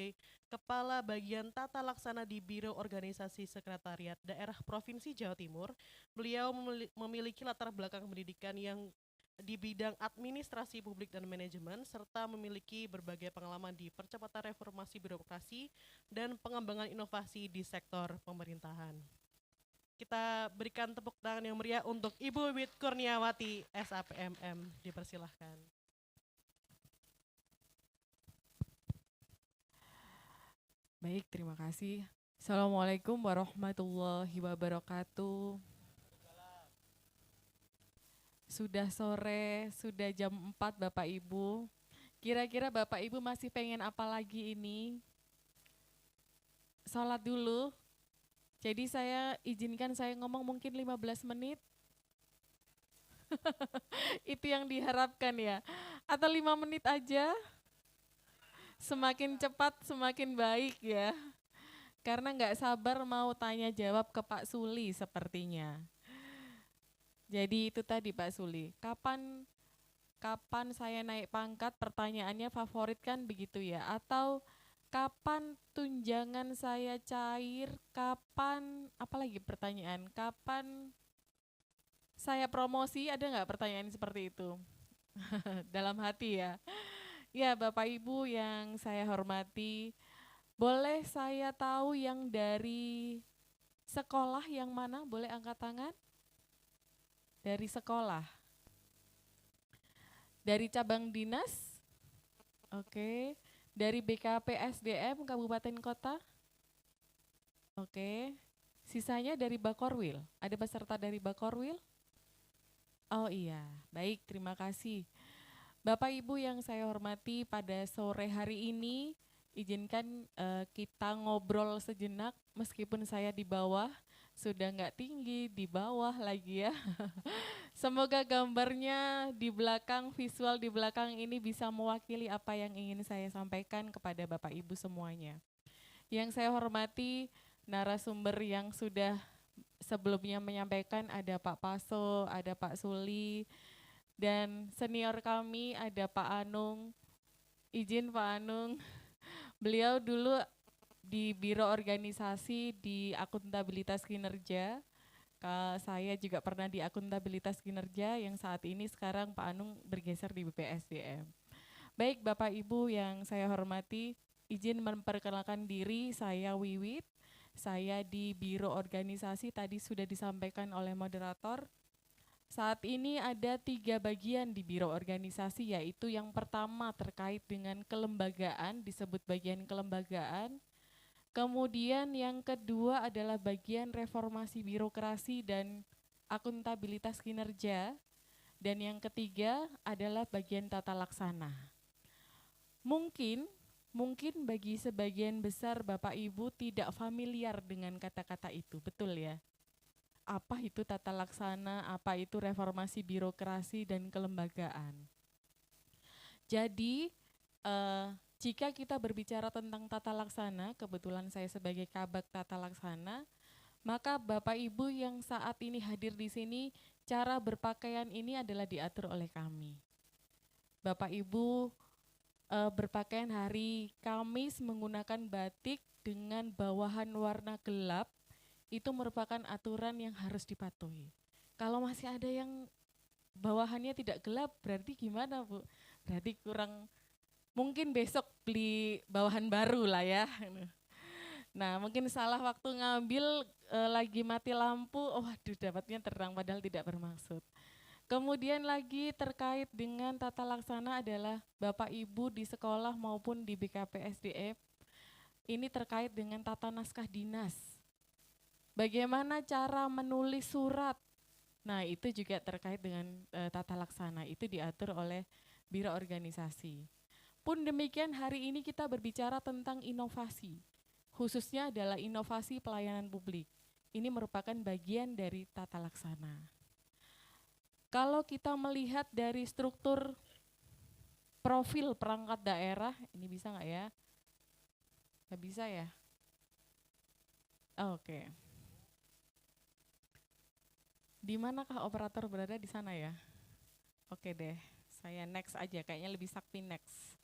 sebagai Kepala Bagian Tata Laksana di Biro Organisasi Sekretariat Daerah Provinsi Jawa Timur. Beliau memiliki latar belakang pendidikan yang di bidang administrasi publik dan manajemen, serta memiliki berbagai pengalaman di percepatan reformasi birokrasi dan pengembangan inovasi di sektor pemerintahan. Kita berikan tepuk tangan yang meriah untuk Ibu Wit Kurniawati, SAPMM. Dipersilahkan. Baik, terima kasih. Assalamualaikum warahmatullahi wabarakatuh. Sudah sore, sudah jam 4 Bapak Ibu. Kira-kira Bapak Ibu masih pengen apa lagi ini? Sholat dulu. Jadi izinkan saya ngomong mungkin 15 menit. Itu yang diharapkan ya. Atau 5 menit aja. Semakin cepat semakin baik ya. Karena nggak sabar mau tanya jawab ke Pak Suli sepertinya. Jadi itu tadi Pak Suli, kapan saya naik pangkat, pertanyaannya favorit kan begitu ya, atau kapan tunjangan saya cair, kapan, apalagi pertanyaan, kapan saya promosi, ada nggak pertanyaan seperti itu? Dalam hati ya. Ya Bapak Ibu yang saya hormati, boleh saya tahu yang dari sekolah yang mana, boleh angkat tangan? Dari sekolah. Dari cabang dinas? Oke. Dari BKP SDM Kabupaten Kota? Oke. Sisanya dari Bakorwil. Ada peserta dari Bakorwil? Oh iya, baik, terima kasih. Bapak Ibu yang saya hormati, pada sore hari ini izinkan kita ngobrol sejenak meskipun saya di bawah, sudah nggak tinggi, di bawah lagi ya. Semoga gambarnya di belakang, visual di belakang ini bisa mewakili apa yang ingin saya sampaikan kepada Bapak Ibu semuanya. Yang saya hormati narasumber yang sudah sebelumnya menyampaikan, ada Pak Paso, ada Pak Suli, dan senior kami ada Pak Anung. Izin Pak Anung, beliau dulu di Biro Organisasi di Akuntabilitas Kinerja. Saya juga pernah di Akuntabilitas Kinerja yang saat ini sekarang Pak Anung bergeser di BPSDM. Baik Bapak Ibu yang saya hormati, izin memperkenalkan diri, saya Wiwit. Saya di Biro Organisasi, tadi sudah disampaikan oleh moderator. Saat ini ada 3 bagian di Biro Organisasi, yaitu yang pertama terkait dengan kelembagaan, disebut bagian kelembagaan. Kemudian yang kedua adalah bagian reformasi birokrasi dan akuntabilitas kinerja. Dan yang ketiga adalah bagian tata laksana. Mungkin bagi sebagian besar Bapak Ibu tidak familiar dengan kata-kata itu, betul ya? Apa itu tata laksana, apa itu reformasi birokrasi dan kelembagaan. Jadi jika kita berbicara tentang tata laksana, kebetulan saya sebagai Kabag Tata Laksana, maka Bapak Ibu yang saat ini hadir di sini, cara berpakaian ini adalah diatur oleh kami. Bapak Ibu berpakaian hari Kamis menggunakan batik dengan bawahan warna gelap, itu merupakan aturan yang harus dipatuhi. Kalau masih ada yang bawahannya tidak gelap, berarti gimana Bu? Berarti kurang, mungkin besok beli bawahan baru lah ya. Nah mungkin salah waktu ngambil, lagi mati lampu, oh waduh dapatnya terang padahal tidak bermaksud. Kemudian lagi terkait dengan tata laksana adalah Bapak Ibu di sekolah maupun di BKP SDM, ini terkait dengan tata naskah dinas. Bagaimana cara menulis surat? Nah itu juga terkait dengan tata laksana, itu diatur oleh Biro Organisasi. Pun demikian hari ini kita berbicara tentang inovasi, khususnya adalah inovasi pelayanan publik. Ini merupakan bagian dari tata laksana. Kalau kita melihat dari struktur profil perangkat daerah, ini bisa nggak ya? Nggak bisa ya? Oke. Di manakah operator berada di sana ya? Oke deh, saya next aja, kayaknya lebih sakti next.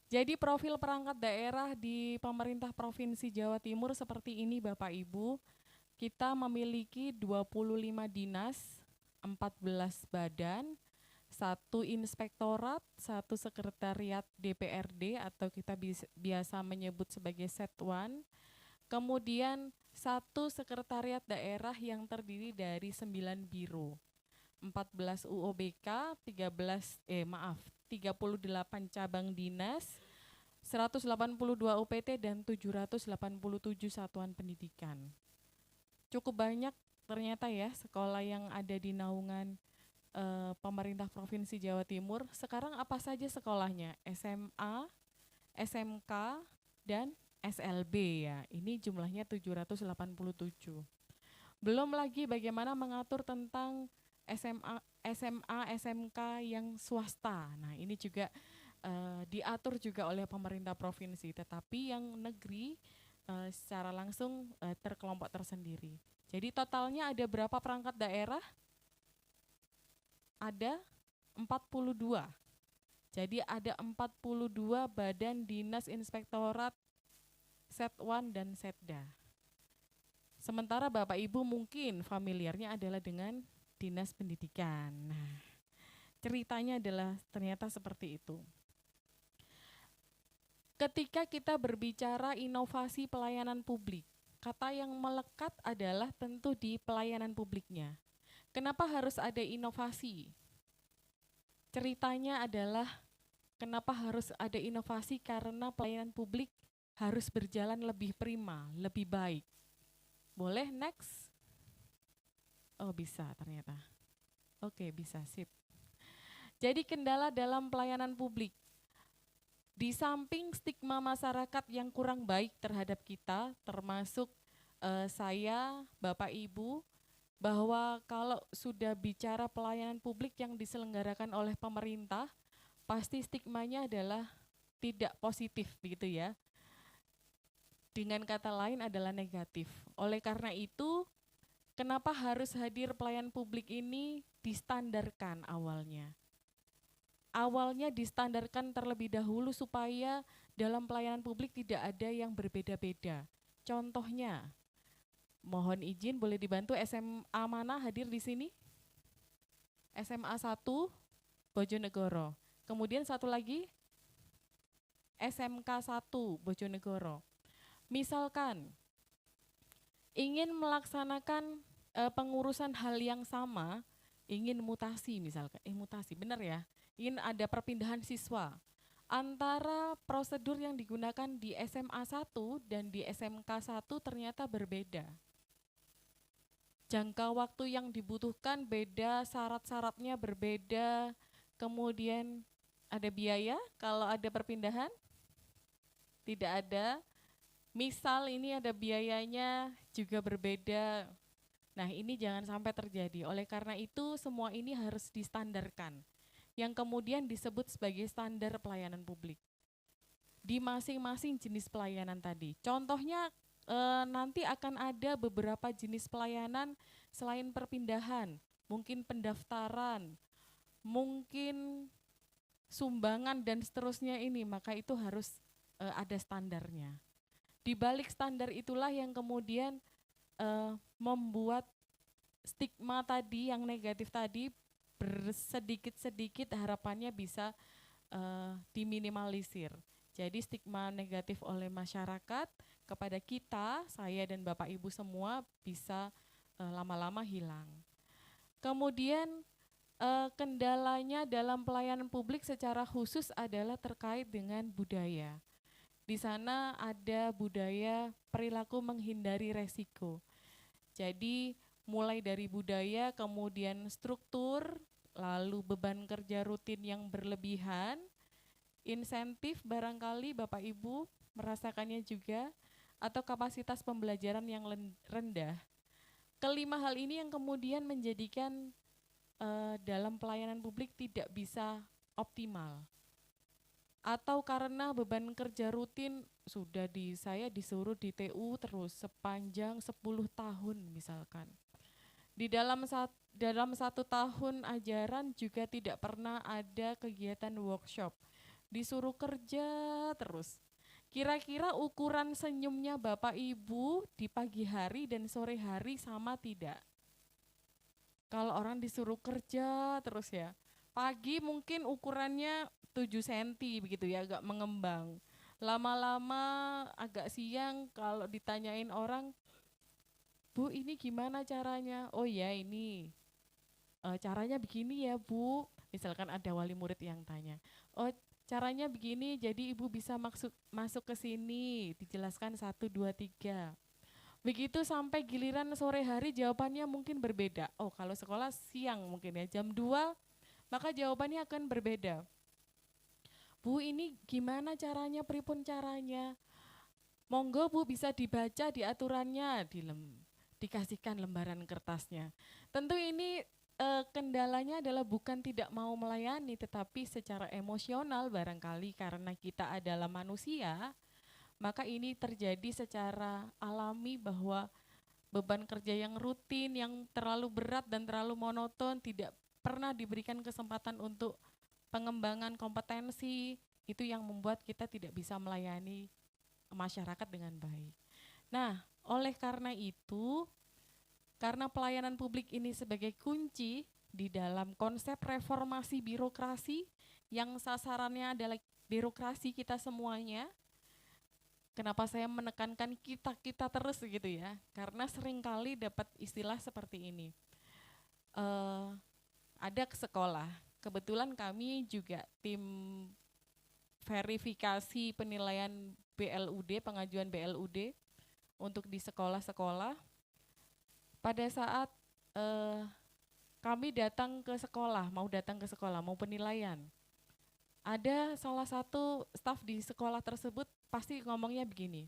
Jadi profil perangkat daerah di pemerintah Provinsi Jawa Timur seperti ini Bapak Ibu. Kita memiliki 25 dinas, 14 badan, 1 inspektorat, 1 sekretariat DPRD atau kita biasa menyebut sebagai Setwan. Kemudian 1 sekretariat daerah yang terdiri dari 9 biro, 14 UOBK, 38 cabang dinas, 182 UPT dan 787 satuan pendidikan. Cukup banyak ternyata ya sekolah yang ada di naungan pemerintah Provinsi Jawa Timur. Sekarang apa saja sekolahnya? SMA, SMK, dan SLB ya. Ini jumlahnya 787. Belum lagi bagaimana mengatur tentang SMA, SMK yang swasta. Nah, ini juga diatur juga oleh pemerintah provinsi, tetapi yang negeri secara langsung terkelompok tersendiri. Jadi totalnya ada berapa perangkat daerah? Ada 42. Jadi ada 42 badan dinas inspektorat, Setwan dan Setda. Sementara Bapak Ibu mungkin familiarnya adalah dengan dinas pendidikan. Nah, ceritanya adalah ternyata seperti itu. Ketika kita berbicara inovasi pelayanan publik, kata yang melekat adalah tentu di pelayanan publiknya. Kenapa harus ada inovasi? Ceritanya adalah kenapa harus ada inovasi, karena pelayanan publik harus berjalan lebih prima, lebih baik. Boleh next? Oh bisa ternyata. Oke bisa, sip. Jadi kendala dalam pelayanan publik. Di samping stigma masyarakat yang kurang baik terhadap kita, termasuk saya, Bapak Ibu, bahwa kalau sudah bicara pelayanan publik yang diselenggarakan oleh pemerintah, pasti stigmanya adalah tidak positif begitu ya. Dengan kata lain adalah negatif. Oleh karena itu, kenapa harus hadir pelayanan publik ini distandarkan awalnya. Awalnya distandarkan terlebih dahulu supaya dalam pelayanan publik tidak ada yang berbeda-beda. Contohnya, mohon izin boleh dibantu SMA mana hadir di sini? SMA 1 Bojonegoro. Kemudian satu lagi SMK 1 Bojonegoro. Misalkan ingin melaksanakan pengurusan hal yang sama, ingin mutasi misalkan, mutasi benar ya, ingin ada perpindahan siswa. Antara prosedur yang digunakan di SMA 1 dan di SMK 1 ternyata berbeda. Jangka waktu yang dibutuhkan beda, syarat-syaratnya berbeda, kemudian ada biaya kalau ada perpindahan? Tidak ada. Misal ini ada biayanya juga berbeda. Nah ini jangan sampai terjadi. Oleh karena itu semua ini harus distandarkan, yang kemudian disebut sebagai standar pelayanan publik di masing-masing jenis pelayanan tadi. Contohnya nanti akan ada beberapa jenis pelayanan selain perpindahan, mungkin pendaftaran, mungkin sumbangan dan seterusnya ini, maka itu harus ada standarnya. Di balik standar itulah yang kemudian membuat stigma tadi yang negatif tadi bersedikit-sedikit harapannya bisa diminimalisir. Jadi stigma negatif oleh masyarakat kepada kita, saya dan Bapak Ibu semua bisa lama-lama hilang. Kemudian kendalanya dalam pelayanan publik secara khusus adalah terkait dengan budaya. Di sana ada budaya perilaku menghindari resiko. Jadi mulai dari budaya, kemudian struktur, lalu beban kerja rutin yang berlebihan, insentif barangkali Bapak Ibu merasakannya juga, atau kapasitas pembelajaran yang rendah. Kelima hal ini yang kemudian menjadikan dalam pelayanan publik tidak bisa optimal. Atau karena beban kerja rutin sudah saya disuruh di TU terus sepanjang 10 tahun misalkan. Di dalam 1 tahun ajaran juga tidak pernah ada kegiatan workshop. disuruh kerja terus. Kira-kira ukuran senyumnya Bapak Ibu di pagi hari dan sore hari sama tidak? Kalau orang disuruh kerja terus ya, pagi mungkin ukurannya 7 cm begitu ya, agak mengembang. Lama-lama agak siang kalau ditanyain orang, Bu ini gimana caranya? Oh ya ini caranya begini ya Bu. Misalkan ada wali murid yang tanya, oh caranya begini jadi ibu bisa masuk ke sini, dijelaskan 1, 2, 3. Begitu sampai giliran sore hari jawabannya mungkin berbeda. Oh kalau sekolah siang mungkin ya jam 2, maka jawabannya akan berbeda. Bu ini gimana caranya, pripun caranya? Monggo Bu bisa dibaca di aturannya, dikasihkan lembaran kertasnya. Tentu ini kendalanya adalah bukan tidak mau melayani, tetapi secara emosional barangkali karena kita adalah manusia, maka ini terjadi secara alami bahwa beban kerja yang rutin, yang terlalu berat dan terlalu monoton, tidak pernah diberikan kesempatan untuk pengembangan kompetensi, itu yang membuat kita tidak bisa melayani masyarakat dengan baik. Nah, oleh karena itu, karena pelayanan publik ini sebagai kunci di dalam konsep reformasi birokrasi yang sasarannya adalah birokrasi kita semuanya. Kenapa saya menekankan kita terus gitu ya? Karena seringkali dapat istilah seperti ini. Ada ke sekolah, kebetulan kami juga tim verifikasi penilaian BLUD, pengajuan BLUD untuk di sekolah-sekolah. Pada saat kami datang ke sekolah, mau penilaian, ada salah satu staf di sekolah tersebut pasti ngomongnya begini,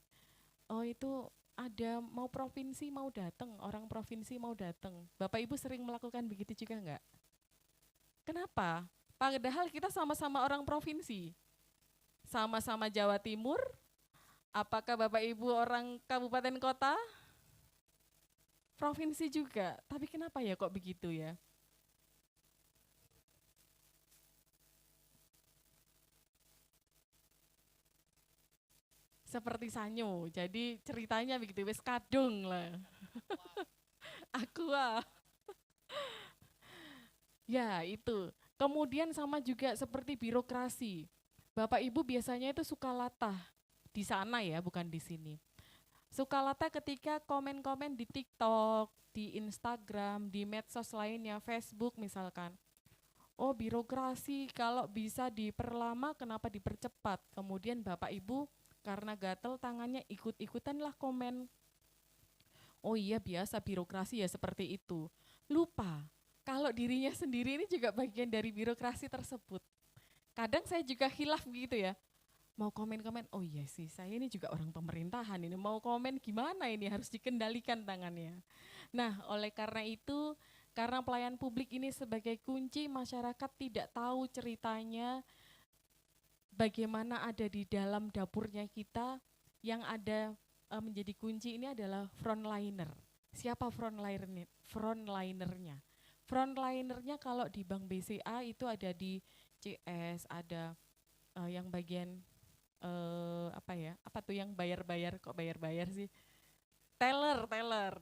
oh itu ada mau provinsi mau datang, orang provinsi mau datang. Bapak Ibu sering melakukan begitu juga enggak? Kenapa? Padahal kita sama-sama orang provinsi, sama-sama Jawa Timur. Apakah Bapak Ibu orang kabupaten kota? Provinsi juga, tapi kenapa ya kok begitu ya? Seperti Sanyo, jadi ceritanya begitu, wes kadung lah. Aku ya itu. Kemudian sama juga seperti birokrasi. Bapak Ibu biasanya itu suka latah di sana ya, bukan di sini. Suka latah ketika komen-komen di TikTok, di Instagram, di medsos lainnya, Facebook misalkan. Oh birokrasi kalau bisa diperlama kenapa dipercepat? Kemudian Bapak Ibu karena gatel tangannya ikut-ikutanlah komen. Oh iya biasa birokrasi ya seperti itu. Lupa kalau dirinya sendiri ini juga bagian dari birokrasi tersebut. Kadang saya juga khilaf gitu ya. Mau komen-komen, oh iya sih saya ini juga orang pemerintahan, ini mau komen gimana ini harus dikendalikan tangannya. Nah oleh karena itu, karena pelayan publik ini sebagai kunci, masyarakat tidak tahu ceritanya bagaimana ada di dalam dapurnya kita, yang ada menjadi kunci ini adalah frontliner. Siapa frontlinernya? Frontlinernya kalau di Bank BCA itu ada di CS, ada yang bagian apa tuh yang bayar-bayar, kok bayar-bayar sih? Teller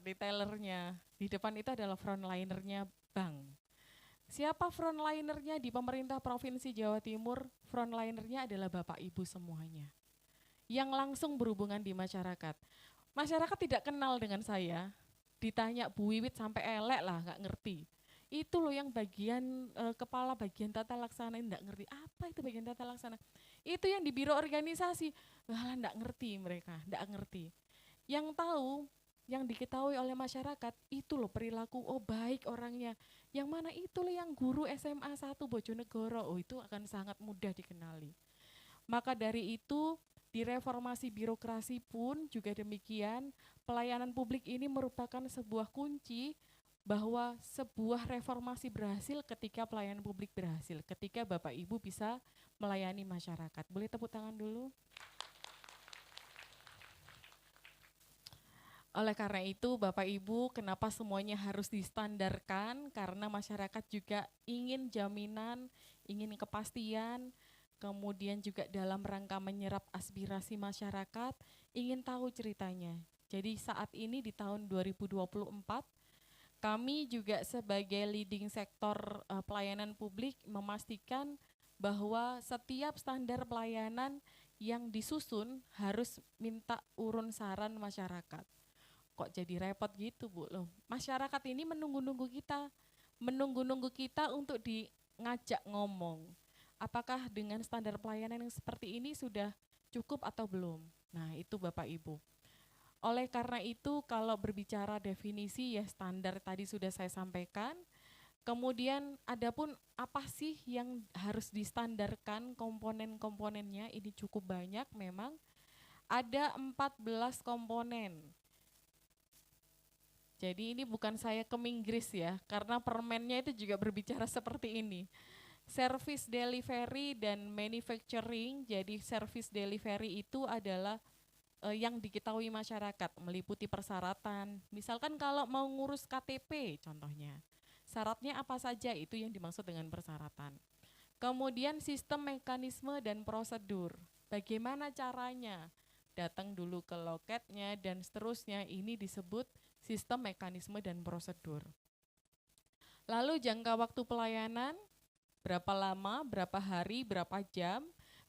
di tellernya. Di depan itu adalah frontlinernya bank. Siapa frontlinernya di pemerintah Provinsi Jawa Timur? Frontlinernya adalah Bapak Ibu semuanya. Yang langsung berhubungan di masyarakat. Masyarakat tidak kenal dengan saya, ditanya Bu Wiwit sampai elek lah, nggak ngerti. Itu loh yang bagian kepala bagian tata laksana enggak ngerti. Apa itu bagian tata laksana? Itu yang di biro organisasi. Lah enggak ngerti mereka, enggak ngerti. Yang tahu, yang diketahui oleh masyarakat itu loh perilaku, oh baik orangnya. Yang mana itu loh yang guru SMA 1 Bojonegoro, oh itu akan sangat mudah dikenali. Maka dari itu di reformasi birokrasi pun juga demikian, pelayanan publik ini merupakan sebuah kunci bahwa sebuah reformasi berhasil ketika pelayanan publik berhasil, ketika Bapak Ibu bisa melayani masyarakat. Boleh tepuk tangan dulu? Oleh karena itu Bapak Ibu, kenapa semuanya harus distandarkan? Karena masyarakat juga ingin jaminan, ingin kepastian, kemudian juga dalam rangka menyerap aspirasi masyarakat, ingin tahu ceritanya. Jadi saat ini di tahun 2024, kami juga sebagai leading sektor pelayanan publik memastikan bahwa setiap standar pelayanan yang disusun harus minta urun saran masyarakat. Kok jadi repot gitu Bu? Loh, masyarakat ini menunggu-nunggu kita untuk ngajak ngomong. Apakah dengan standar pelayanan yang seperti ini sudah cukup atau belum? Nah itu Bapak Ibu. Oleh karena itu kalau berbicara definisi ya standar tadi sudah saya sampaikan. Kemudian adapun apa sih yang harus distandarkan komponen-komponennya, ini cukup banyak memang. Ada 14 komponen. Jadi ini bukan saya ke Inggris ya, karena permennya itu juga berbicara seperti ini. Service delivery dan manufacturing, jadi service delivery itu adalah yang diketahui masyarakat, meliputi persyaratan. Misalkan kalau mau ngurus KTP contohnya, syaratnya apa saja itu yang dimaksud dengan persyaratan. Kemudian sistem, mekanisme, dan prosedur. Bagaimana caranya? Datang dulu ke loketnya dan seterusnya, ini disebut sistem, mekanisme, dan prosedur. Lalu jangka waktu pelayanan, berapa lama, berapa hari, berapa jam,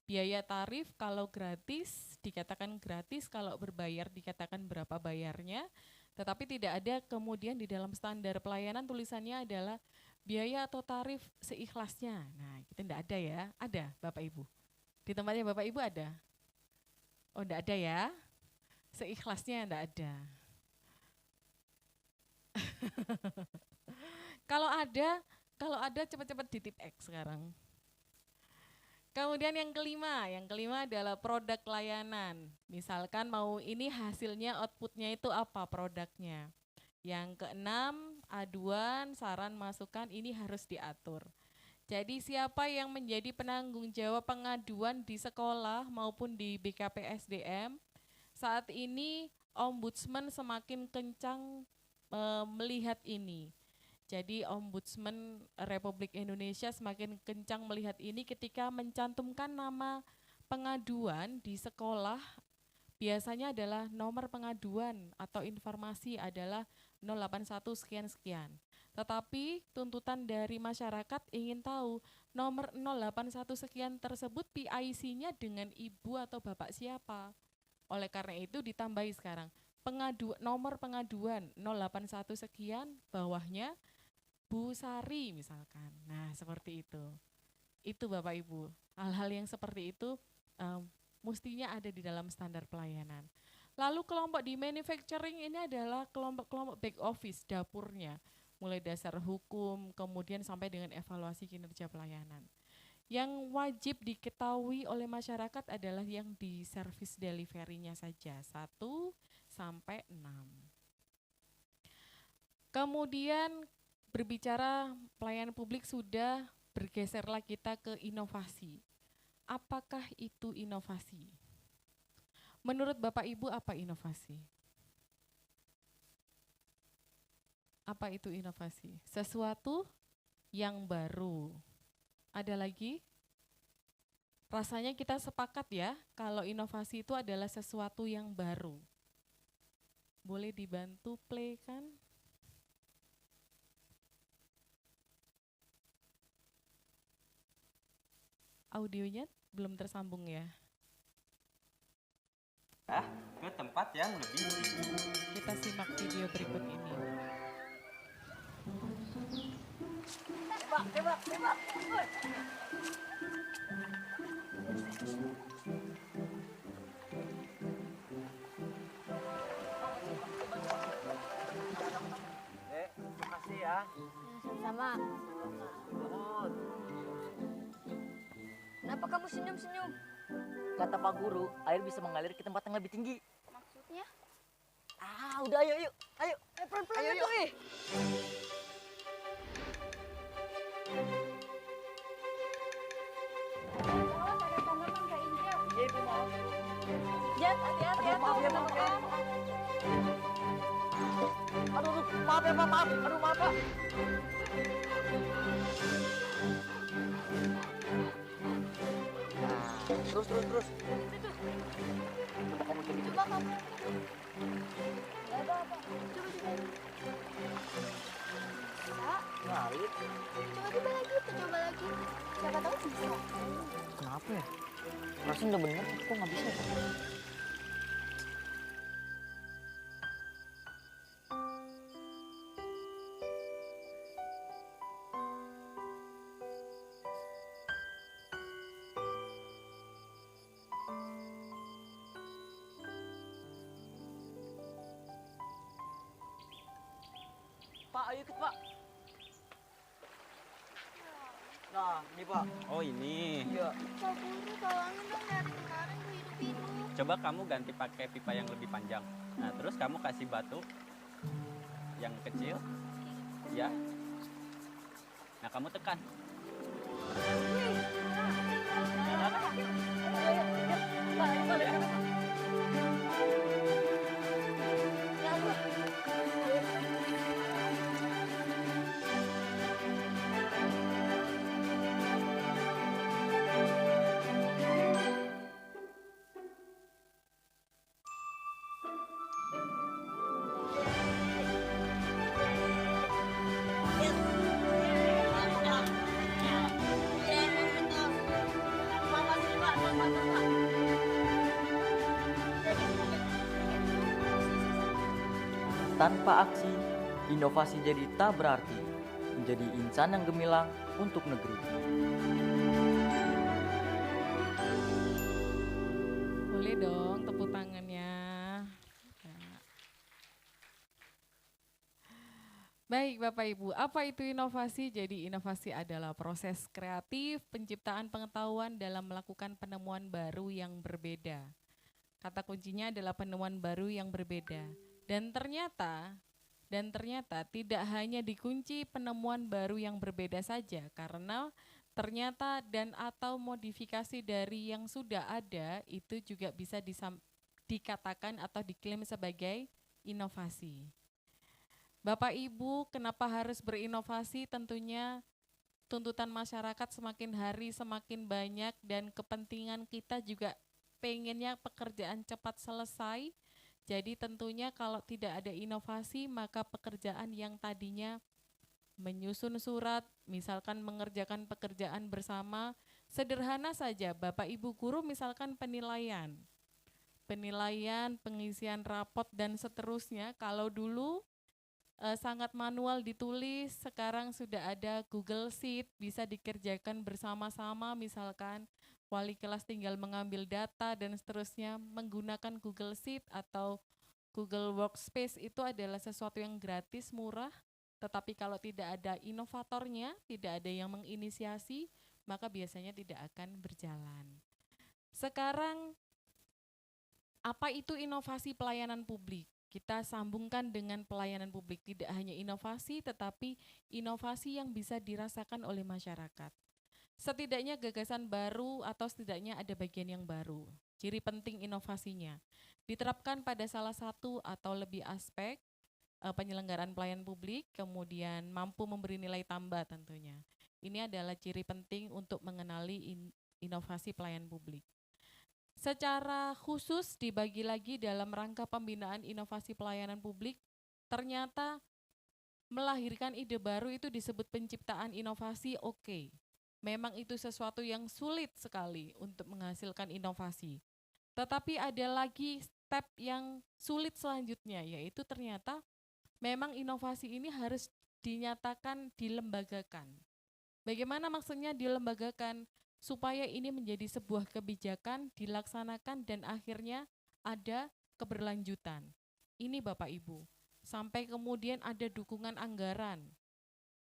biaya tarif kalau gratis dikatakan gratis, kalau berbayar dikatakan berapa bayarnya, tetapi tidak ada kemudian di dalam standar pelayanan tulisannya adalah biaya atau tarif seikhlasnya. Nah itu tidak ada ya, ada Bapak Ibu? Di tempatnya Bapak Ibu ada? Oh tidak ada ya, seikhlasnya tidak ada. Kalau ada cepat-cepat ditip X sekarang. Kemudian yang kelima adalah produk layanan. Misalkan mau ini hasilnya, outputnya itu apa produknya. Yang keenam, aduan, saran, masukan, ini harus diatur. Jadi siapa yang menjadi penanggung jawab pengaduan di sekolah maupun di BKPSDM, saat ini Ombudsman semakin kencang melihat ini. Jadi Ombudsman Republik Indonesia semakin kencang melihat ini ketika mencantumkan nama pengaduan di sekolah, biasanya adalah nomor pengaduan atau informasi adalah 081 sekian-sekian. Tetapi tuntutan dari masyarakat ingin tahu nomor 081 sekian tersebut PIC-nya dengan ibu atau bapak siapa. Oleh karena itu ditambahi sekarang nomor pengaduan 081 sekian, bawahnya Bu Sari misalkan. Nah seperti itu. Itu Bapak Ibu, hal-hal yang seperti itu mestinya ada di dalam standar pelayanan. Lalu kelompok di manufacturing ini adalah kelompok-kelompok back office, dapurnya. Mulai dasar hukum, kemudian sampai dengan evaluasi kinerja pelayanan. Yang wajib diketahui oleh masyarakat adalah yang di service delivery-nya saja, 1 sampai 6. Kemudian berbicara pelayanan publik sudah bergeserlah kita ke inovasi. Apakah itu inovasi? Menurut Bapak Ibu apa inovasi? Apa itu inovasi? Sesuatu yang baru. Ada lagi? Rasanya kita sepakat ya, kalau inovasi itu adalah sesuatu yang baru. Boleh dibantu play kan? Audionya belum tersambung ya? Ke tempat yang lebih tinggi. Kita simak video berikut ini. Tembak. Makasih ya. Sama-sama. Nuhun. Kenapa kamu senyum-senyum? Kata Pak Guru, air bisa mengalir ke tempat yang lebih tinggi. Maksudnya? Udah ayo. Pelan-pelan Ayo. tuh, ih. Awas ada tanaman Kak Injil. Iya Ibu, maaf. Jat, hati-hati ya. Maaf ya, maaf ya. Aduh, maaf ya Pak, maaf. Aduh, maaf Pak. Terus. Coba kamu coba. Coba kamu. Gak ada apa. Coba. Bisa. Ngalir. Coba lagi. Siapa tahu bisa. Kenapa ya? Rasanya udah bener, kok nggak bisa ya? Pak, ayo ikut Pak. Nah, ini Pak. Oh ini. Iya. Pak Guru, tolongin dong dari kemarin gue hidup-hidup. Coba kamu ganti pakai pipa yang lebih panjang. Nah terus kamu kasih batu yang kecil. Ya. Nah kamu tekan. Tanpa aksi, inovasi jadi tak berarti. Menjadi insan yang gemilang untuk negeri. Boleh dong tepuk tangannya. Ya. Baik Bapak Ibu, apa itu inovasi? Jadi inovasi adalah proses kreatif penciptaan pengetahuan dalam melakukan penemuan baru yang berbeda. Kata kuncinya adalah penemuan baru yang berbeda. Dan ternyata tidak hanya dikunci penemuan baru yang berbeda saja, karena ternyata dan atau modifikasi dari yang sudah ada itu juga bisa dikatakan atau diklaim sebagai inovasi. Bapak Ibu, kenapa harus berinovasi? Tentunya tuntutan masyarakat semakin hari semakin banyak dan kepentingan kita juga pengennya pekerjaan cepat selesai. Jadi tentunya kalau tidak ada inovasi maka pekerjaan yang tadinya menyusun surat, misalkan mengerjakan pekerjaan bersama, sederhana saja Bapak Ibu guru misalkan penilaian, pengisian rapot dan seterusnya. Kalau dulu sangat manual ditulis, sekarang sudah ada Google Sheet, bisa dikerjakan bersama-sama, misalkan wali kelas tinggal mengambil data dan seterusnya menggunakan Google Sheet atau Google Workspace. Itu adalah sesuatu yang gratis, murah, tetapi kalau tidak ada inovatornya, tidak ada yang menginisiasi, maka biasanya tidak akan berjalan. Sekarang, apa itu inovasi pelayanan publik? Kita sambungkan dengan pelayanan publik, tidak hanya inovasi, tetapi inovasi yang bisa dirasakan oleh masyarakat. Setidaknya gagasan baru atau setidaknya ada bagian yang baru. Ciri penting inovasinya diterapkan pada salah satu atau lebih aspek penyelenggaraan pelayanan publik, kemudian mampu memberi nilai tambah tentunya. Ini adalah ciri penting untuk mengenali inovasi pelayanan publik. Secara khusus dibagi lagi dalam rangka pembinaan inovasi pelayanan publik, ternyata melahirkan ide baru itu disebut penciptaan inovasi. Oke. Memang itu sesuatu yang sulit sekali untuk menghasilkan inovasi. Tetapi ada lagi step yang sulit selanjutnya, yaitu ternyata memang inovasi ini harus dinyatakan dilembagakan. Bagaimana maksudnya dilembagakan? Supaya ini menjadi sebuah kebijakan, dilaksanakan dan akhirnya ada keberlanjutan. Ini Bapak Ibu, sampai kemudian ada dukungan anggaran,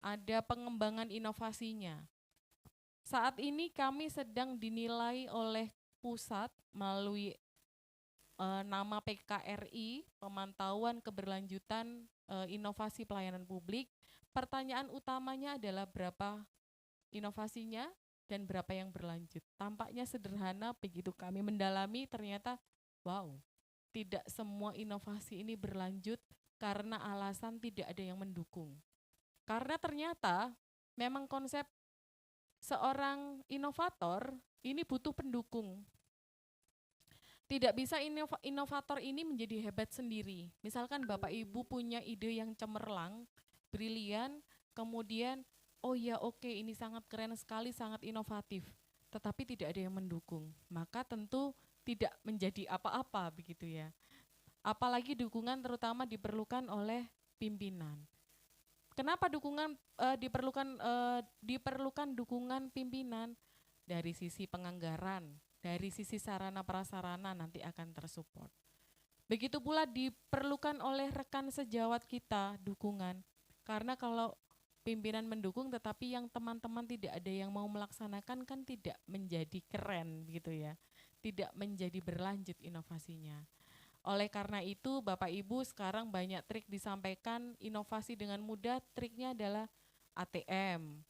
ada pengembangan inovasinya. Saat ini kami sedang dinilai oleh pusat melalui nama PKRI, Pemantauan Keberlanjutan Inovasi Pelayanan Publik. Pertanyaan utamanya adalah berapa inovasinya dan berapa yang berlanjut. Tampaknya sederhana, begitu kami mendalami ternyata wow, tidak semua inovasi ini berlanjut karena alasan tidak ada yang mendukung. Karena ternyata memang konsep seorang inovator ini butuh pendukung. Tidak bisa inovator ini menjadi hebat sendiri. Misalkan Bapak Ibu punya ide yang cemerlang, brilian, kemudian oh ya oke ini sangat keren sekali, sangat inovatif, tetapi tidak ada yang mendukung. Maka tentu tidak menjadi apa-apa begitu ya. Apalagi dukungan terutama diperlukan oleh pimpinan. Kenapa diperlukan dukungan pimpinan? Dari sisi penganggaran, dari sisi sarana prasarana nanti akan tersupport. Begitu pula diperlukan oleh rekan sejawat kita dukungan, karena kalau pimpinan mendukung tetapi yang teman-teman tidak ada yang mau melaksanakan kan tidak menjadi keren gitu ya, tidak menjadi berlanjut inovasinya. Oleh karena itu Bapak Ibu sekarang banyak trik disampaikan inovasi dengan mudah, triknya adalah ATM.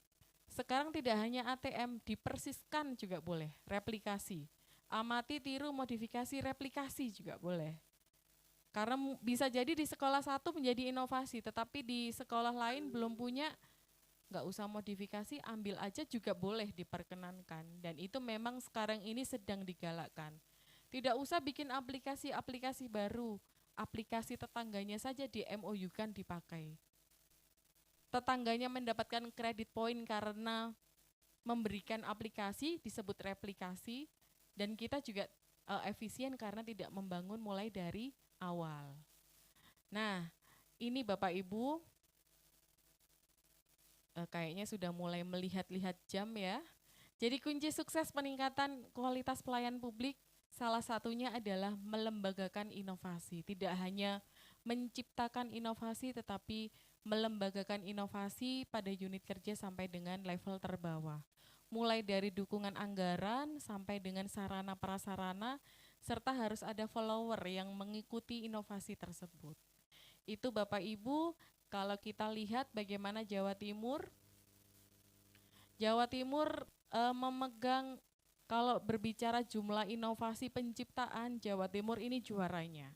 Sekarang tidak hanya ATM, dipersiskan juga boleh, replikasi. Amati, tiru, modifikasi, replikasi juga boleh. Karena bisa jadi di sekolah satu menjadi inovasi, tetapi di sekolah lain belum punya, nggak usah modifikasi, ambil aja juga boleh diperkenankan. Dan itu memang sekarang ini sedang digalakkan. Tidak usah bikin aplikasi-aplikasi baru, aplikasi tetangganya saja di MOU-kan dipakai. Tetangganya mendapatkan kredit poin karena memberikan aplikasi disebut replikasi, dan kita juga efisien karena tidak membangun mulai dari awal. Nah, ini Bapak Ibu kayaknya sudah mulai melihat-lihat jam ya. Jadi kunci sukses peningkatan kualitas pelayan publik salah satunya adalah melembagakan inovasi. Tidak hanya menciptakan inovasi tetapi melembagakan inovasi pada unit kerja sampai dengan level terbawah. Mulai dari dukungan anggaran sampai dengan sarana prasarana, serta harus ada follower yang mengikuti inovasi tersebut. Itu Bapak Ibu, kalau kita lihat bagaimana Jawa Timur memegang, kalau berbicara jumlah inovasi penciptaan, Jawa Timur ini juaranya.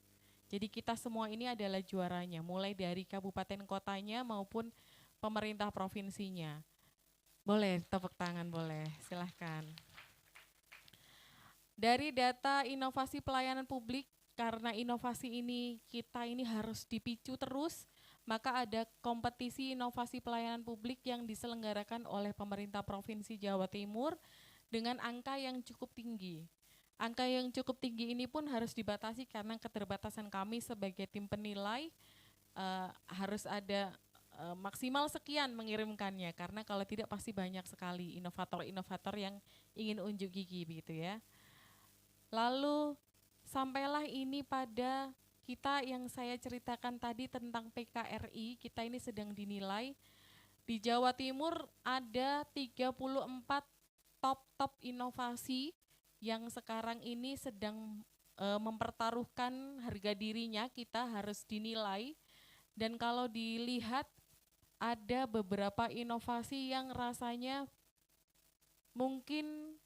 Jadi kita semua ini adalah juaranya, mulai dari kabupaten kotanya maupun pemerintah provinsinya. Boleh tepuk tangan, boleh, silahkan. Dari data inovasi pelayanan publik, karena inovasi ini kita ini harus dipicu terus, maka ada kompetisi inovasi pelayanan publik yang diselenggarakan oleh pemerintah Provinsi Jawa Timur dengan angka yang cukup tinggi. Angka yang cukup tinggi ini pun harus dibatasi karena keterbatasan kami sebagai tim penilai, harus ada maksimal sekian mengirimkannya, karena kalau tidak pasti banyak sekali inovator-inovator yang ingin unjuk gigi begitu ya. Lalu sampailah ini pada kita yang saya ceritakan tadi tentang PKRI, kita ini sedang dinilai. Di Jawa Timur ada 34 top inovasi yang sekarang ini sedang mempertaruhkan harga dirinya, kita harus dinilai. Dan kalau dilihat ada beberapa inovasi yang rasanya mungkin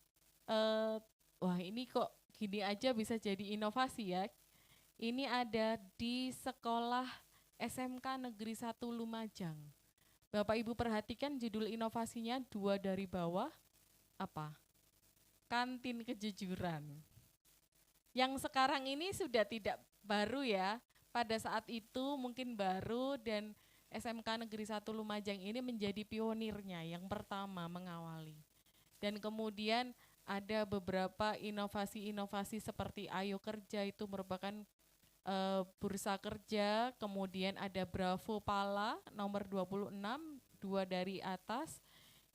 wah ini kok gini aja bisa jadi inovasi ya. Ini ada di sekolah SMK Negeri 1 Lumajang. Bapak Ibu perhatikan judul inovasinya 2 dari bawah, apa? Kantin kejujuran. Yang sekarang ini sudah tidak baru ya, pada saat itu mungkin baru, dan SMK Negeri 1 Lumajang ini menjadi pionirnya, yang pertama mengawali. Dan kemudian ada beberapa inovasi-inovasi seperti Ayo Kerja, itu merupakan bursa kerja, kemudian ada Bravo Pala nomor 26, 2 dari atas,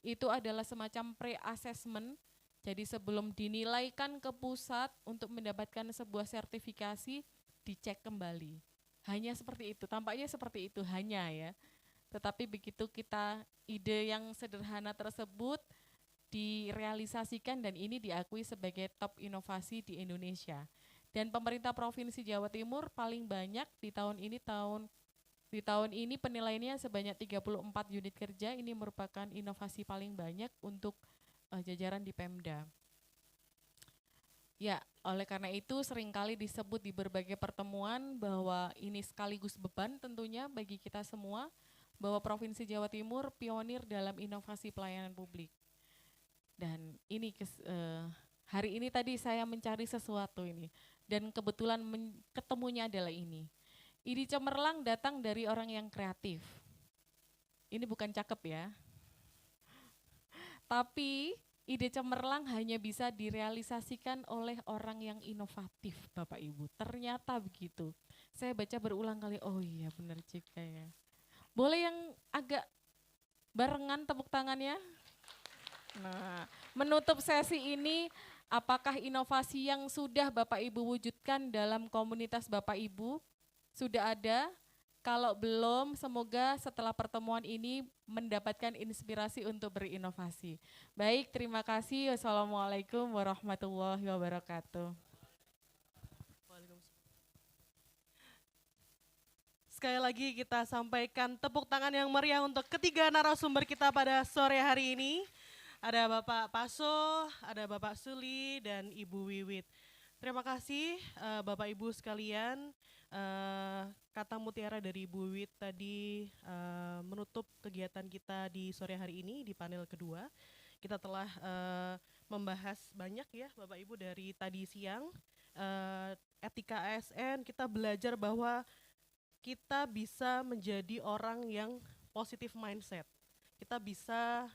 itu adalah semacam pre-assessment. Jadi sebelum dinilaikan ke pusat untuk mendapatkan sebuah sertifikasi, dicek kembali. Hanya seperti itu, tampaknya seperti itu hanya ya. Tetapi begitu kita ide yang sederhana tersebut direalisasikan dan ini diakui sebagai top inovasi di Indonesia. Dan pemerintah Provinsi Jawa Timur paling banyak di tahun ini penilaiannya sebanyak 34 unit kerja, ini merupakan inovasi paling banyak untuk jajaran di Pemda. Ya, oleh karena itu seringkali disebut di berbagai pertemuan bahwa ini sekaligus beban tentunya bagi kita semua, bahwa Provinsi Jawa Timur pionir dalam inovasi pelayanan publik. Dan ini hari ini tadi saya mencari sesuatu ini. dan kebetulan ketemunya adalah ini. Ide cemerlang datang dari orang yang kreatif. Ini bukan cakep ya. Tapi ide cemerlang hanya bisa direalisasikan oleh orang yang inovatif, Bapak Ibu. Ternyata begitu. Saya baca berulang kali, oh iya benar juga ya. Boleh yang agak barengan tepuk tangannya? Nah, menutup sesi ini, apakah inovasi yang sudah Bapak Ibu wujudkan dalam komunitas Bapak Ibu sudah ada? Kalau belum, semoga setelah pertemuan ini mendapatkan inspirasi untuk berinovasi. Baik, terima kasih. Wassalamualaikum warahmatullahi wabarakatuh. Sekali lagi kita sampaikan tepuk tangan yang meriah untuk ketiga narasumber kita pada sore hari ini. Ada Bapak Paso, ada Bapak Suli, dan Ibu Wiwit. Terima kasih Bapak Ibu sekalian. Kata mutiara dari Ibu Wiwit tadi menutup kegiatan kita di sore hari ini di panel kedua. Kita telah membahas banyak ya Bapak Ibu dari tadi siang. Etika ASN, kita belajar bahwa kita bisa menjadi orang yang positive mindset. Kita bisa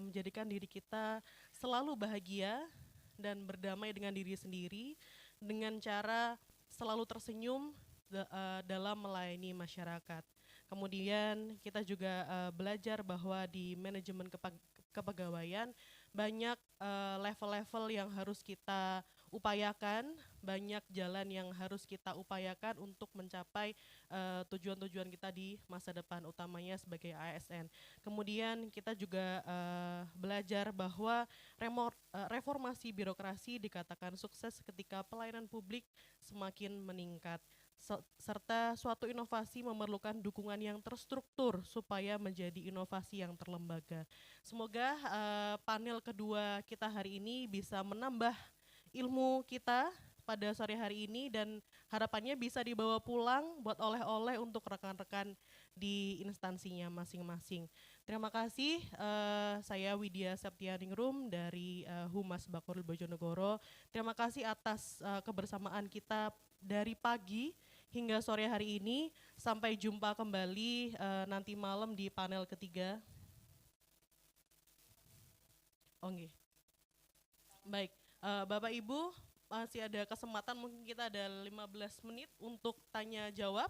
menjadikan diri kita selalu bahagia dan berdamai dengan diri sendiri dengan cara selalu tersenyum dalam melayani masyarakat. Kemudian kita juga belajar bahwa di manajemen kepegawaian banyak level-level yang harus kita upayakan, banyak jalan yang harus kita upayakan untuk mencapai tujuan-tujuan kita di masa depan, utamanya sebagai ASN. Kemudian kita juga belajar bahwa reformasi birokrasi dikatakan sukses ketika pelayanan publik semakin meningkat, serta suatu inovasi memerlukan dukungan yang terstruktur supaya menjadi inovasi yang terlembaga. Semoga panel kedua kita hari ini bisa menambah ilmu kita pada sore hari ini dan harapannya bisa dibawa pulang buat oleh-oleh untuk rekan-rekan di instansinya masing-masing. Terima kasih, saya Widya Septianingrum dari Humas Bakorwil Bojonegoro. Terima kasih atas kebersamaan kita dari pagi hingga sore hari ini. Sampai jumpa kembali nanti malam di panel ketiga. Oke. Baik. Bapak Ibu masih ada kesempatan, mungkin kita ada 15 menit untuk tanya jawab.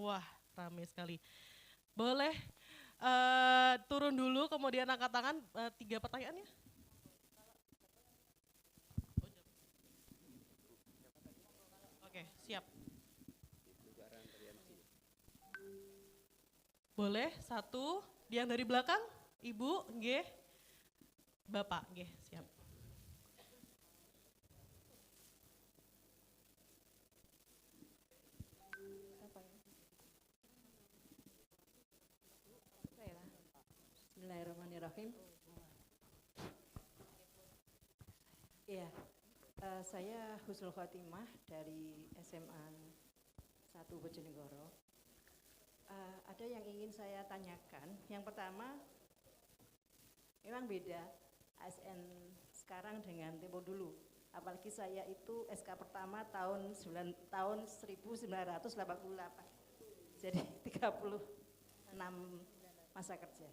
Wah, ramai sekali. Boleh turun dulu kemudian angkat tangan, 3 pertanyaan ya. Oke, siap. Boleh, 1, yang dari belakang, Ibu, nggih. Bapak, nggih, siap. Bismillahirrahmanirrahim. Iya, saya Husnul Khotimah dari SMA 1 Bojonegoro. Ada yang ingin saya tanyakan. Yang pertama, memang beda ASN sekarang dengan tempo dulu. Apalagi saya itu SK pertama tahun 1988. Jadi 36 masa kerja.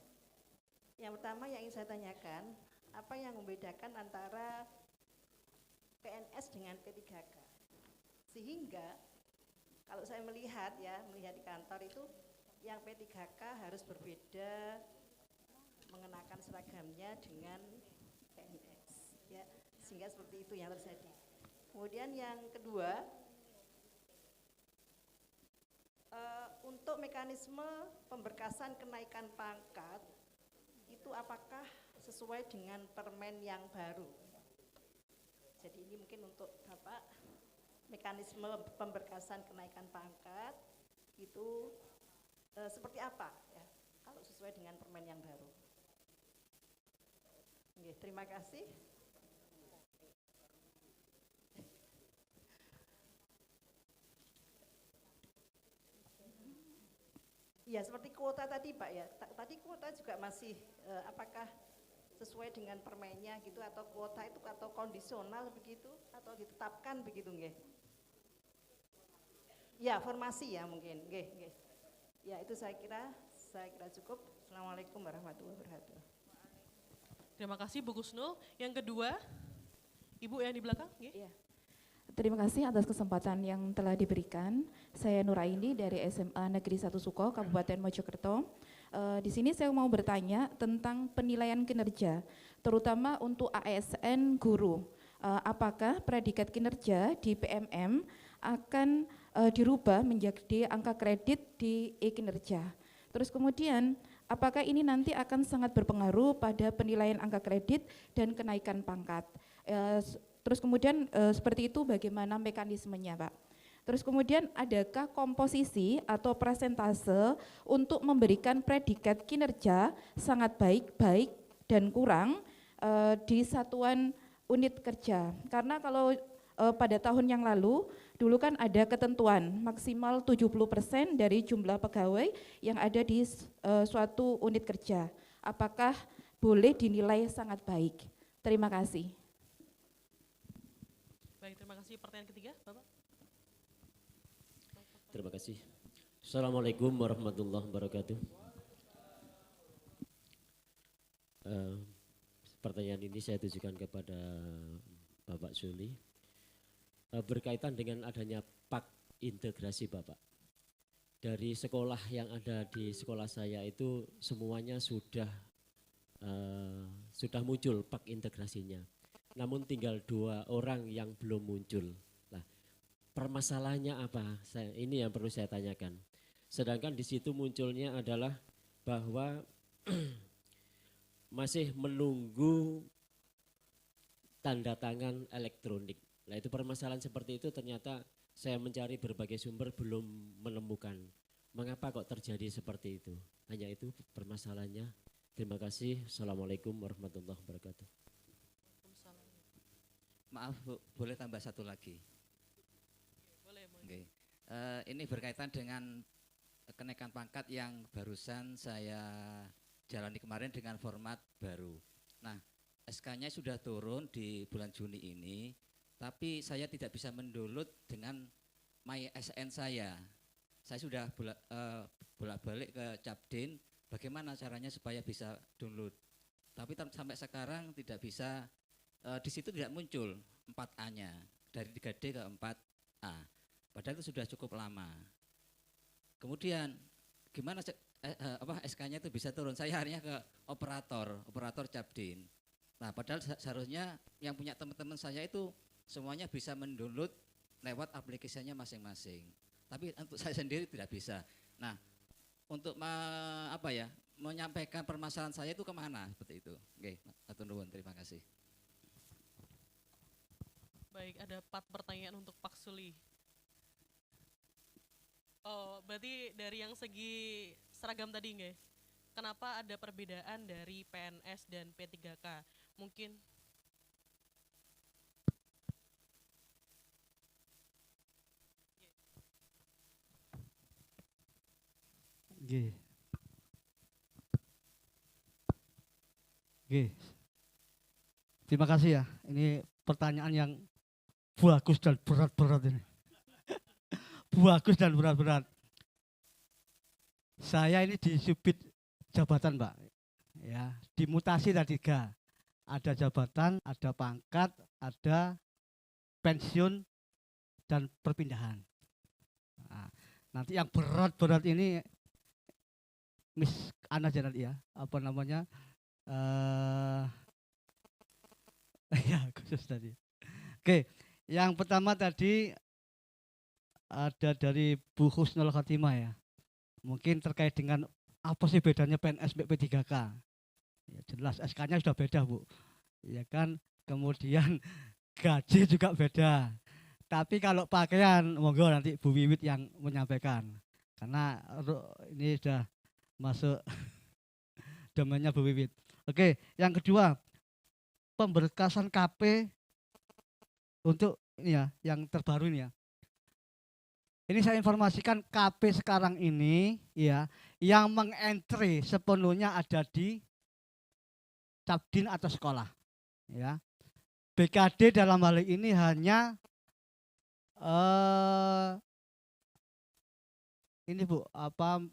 Yang pertama yang ingin saya tanyakan, apa yang membedakan antara PNS dengan P3K? Sehingga kalau saya melihat di kantor itu yang P3K harus berbeda mengenakan seragamnya dengan PNS, ya, sehingga seperti itu yang terjadi. Kemudian yang kedua, untuk mekanisme pemberkasan kenaikan pangkat itu apakah sesuai dengan permen yang baru? Jadi ini mungkin untuk Bapak, mekanisme pemberkasan kenaikan pangkat itu seperti apa ya kalau sesuai dengan permen yang baru? Oke, terima kasih. Ya seperti kuota tadi Pak ya, tadi kuota juga masih apakah sesuai dengan permennya gitu, atau kuota itu atau kondisional begitu atau ditetapkan begitu nggih? Ya, formasi ya mungkin. Nggih, nggih. Ya, itu saya kira cukup. Assalamualaikum warahmatullahi wabarakatuh. Terima kasih Bu Kusnul. Yang kedua, Ibu yang di belakang, nggih. Iya. Terima kasih atas kesempatan yang telah diberikan. Saya Nuraini dari SMA Negeri 1 Suko, Kabupaten Mojokerto. Di sini saya mau bertanya tentang penilaian kinerja, terutama untuk ASN guru. Apakah predikat kinerja di PMM akan dirubah menjadi angka kredit di e-kinerja? Terus kemudian, apakah ini nanti akan sangat berpengaruh pada penilaian angka kredit dan kenaikan pangkat? Terus kemudian seperti itu bagaimana mekanismenya, Pak? Terus kemudian adakah komposisi atau persentase untuk memberikan predikat kinerja sangat baik, baik, dan kurang di satuan unit kerja? Karena kalau pada tahun yang lalu, dulu kan ada ketentuan maksimal 70% dari jumlah pegawai yang ada di suatu unit kerja. Apakah boleh dinilai sangat baik? Terima kasih. Baik, terima kasih. Pertanyaan ketiga, Bapak. Terima kasih. Assalamualaikum warahmatullahi wabarakatuh. Pertanyaan ini saya tujukan kepada Bapak Zuli. Berkaitan dengan adanya pak integrasi Bapak. Dari sekolah yang ada di sekolah saya itu semuanya sudah muncul pak integrasinya. Namun tinggal 2 orang yang belum muncul. Nah, permasalahannya apa? Ini yang perlu saya tanyakan. Sedangkan di situ munculnya adalah bahwa masih menunggu tanda tangan elektronik. Nah, itu permasalahan seperti itu ternyata saya mencari berbagai sumber belum menemukan. Mengapa kok terjadi seperti itu? Hanya itu permasalahannya. Terima kasih. Assalamualaikum warahmatullahi wabarakatuh. Maaf Bu, boleh tambah satu lagi? Boleh, boleh. Okay. Ini berkaitan dengan kenaikan pangkat yang barusan saya jalani kemarin dengan format baru. Nah, SK-nya sudah turun di bulan Juni ini, tapi saya tidak bisa mendownload dengan MySN saya. Saya sudah bolak-balik ke Capdin, bagaimana caranya supaya bisa download. Tapi sampai sekarang tidak bisa. Di situ tidak muncul 4A-nya dari 3D ke 4A. Padahal itu sudah cukup lama. Kemudian gimana SK-nya itu bisa turun? Saya akhirnya ke operator Capdin. Nah, padahal seharusnya yang punya teman-teman saya itu semuanya bisa mendownload lewat aplikasinya masing-masing. Tapi untuk saya sendiri tidak bisa. Nah, untuk menyampaikan permasalahan saya itu kemana seperti itu? Oke, atur nuwun, terima kasih. Baik, ada 4 pertanyaan untuk Pak Suli. Oh, berarti dari yang segi seragam tadi nggak? Kenapa ada perbedaan dari PNS dan P3K? Mungkin Oke. Terima kasih ya. Ini pertanyaan yang bagus dan berat-berat ini. Bagus dan berat-berat. Saya ini di subit jabatan, Mbak. Ya, dimutasi ada 3. Ada jabatan, ada pangkat, ada pensiun dan perpindahan. Nah, nanti yang berat-berat ini Miss Ana Jalan ya, apa namanya? Ya, khusus tadi. Oke, yang pertama tadi ada dari Bu Husnul Khotimah ya. Mungkin terkait dengan apa sih bedanya PNS P3K. Ya, jelas SK-nya sudah beda, Bu. Ya kan, kemudian gaji juga beda. Tapi kalau pakaian, monggo nanti Bu Wiwit yang menyampaikan. Karena ini sudah masuk domainnya Bu Wiwit. Oke, yang kedua, pemberkasan KP untuk ini ya, yang terbaru ini ya. Ini saya informasikan KP sekarang ini ya, yang mengentry sepenuhnya ada di Cabdin atau sekolah. Ya. BKD dalam hal ini hanya ini Bu,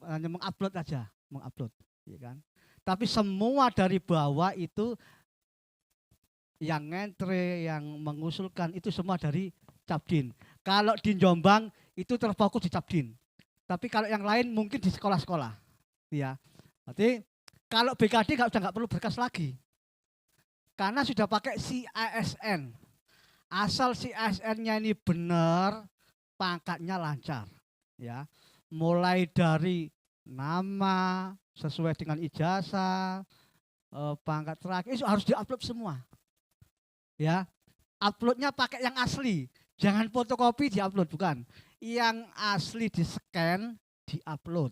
hanya mengupload aja, mengupload, ya kan. Tapi semua dari bawah itu yang ngentre, yang mengusulkan itu semua dari Cabdin. Kalau di Jombang itu terfokus di Cabdin. Tapi kalau yang lain mungkin di sekolah-sekolah. Ya. Berarti kalau BKD nggak perlu berkas lagi. Karena sudah pakai CASN. Asal CASN-nya ini benar, pangkatnya lancar. Ya. Mulai dari nama sesuai dengan ijazah, pangkat terakhir itu harus diupload semua. Ya, uploadnya pakai yang asli, jangan fotokopi diupload, bukan. Yang asli di scan, diupload.